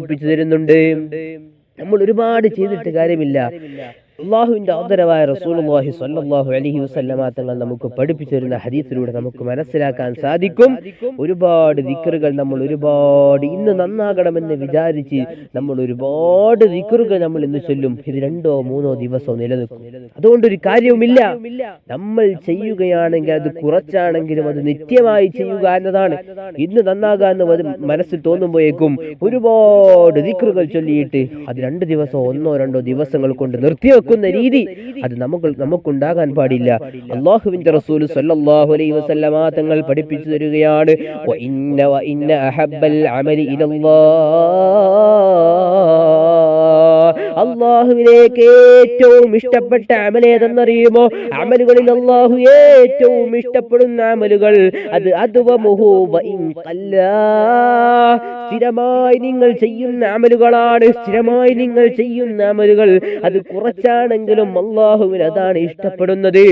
പഠിപ്പിച്ചു തരുന്നുണ്ട്. നമ്മൾ ഒരുപാട് ചെയ്തിട്ട് കാര്യമില്ല. അള്ളാഹുവിന്റെ ആദരവായ റസൂലുള്ളാഹി സ്വല്ലല്ലാഹു അലൈഹി വസല്ലമ തങ്ങൾ നമുക്ക് പഠിപ്പിച്ചു തരുന്ന ഹദീസിലൂടെ നമുക്ക് മനസ്സിലാക്കാൻ സാധിക്കും. ഒരുപാട് ദിക്റുകൾ നമ്മൾ ഇന്ന് നന്നാകണമെന്ന് വിചാരിച്ച് നമ്മൾ ഒരുപാട് ദിക്റുകൾ നമ്മൾ ഇന്ന് ചൊല്ലും. ഇത് 2 or 3 ദിവസം നിലനിൽക്കും. അതുകൊണ്ടൊരു കാര്യവുമില്ല. നമ്മൾ ചെയ്യുകയാണെങ്കിൽ അത് കുറച്ചാണെങ്കിലും അത് നിത്യമായി ചെയ്യുക എന്നതാണ്. ഇന്ന് നന്നാകാൻ മനസ്സിൽ തോന്നുമ്പോഴേക്കും ഒരുപാട് ദിക്റുകൾ ചൊല്ലിയിട്ട് അത് 2 ദിവസമോ 1 or 2 ദിവസങ്ങൾ കൊണ്ട് നിർത്തിവെക്കുന്ന രീതി അത് നമുക്കുണ്ടാകാൻ പാടില്ല. അല്ലാഹുവിന്റെ റസൂൽ സ്വല്ലല്ലാഹു അലൈഹി വസല്ലമ തങ്ങൾ പഠിപ്പിച്ചു തരികയാണ്, വ ഇന്ന അഹബ്ബൽ അമലി ഇലല്ലാഹ്, അല്ലാഹുവിലേക്ക് ഏറ്റവും ഇഷ്ടപ്പെട്ട അമൽ ഏതെന്നറിയുമോ? അമലുകളിൽ അല്ലാഹു ഏറ്റവും ഇഷ്ടപ്പെടുന്ന അമലുകൾ അത് അദ്വമുഹു വ ഇൻ ഖല്ലാ, സ്ഥിരമായി നിങ്ങൾ ചെയ്യുന്ന അമലുകളാണ്. സ്ഥിരമായി നിങ്ങൾ ചെയ്യുന്ന അമലുകൾ അത് കുറച്ചാണെങ്കിലും അല്ലാഹുവിന് അതാണ് ഇഷ്ടപ്പെടുന്നത്.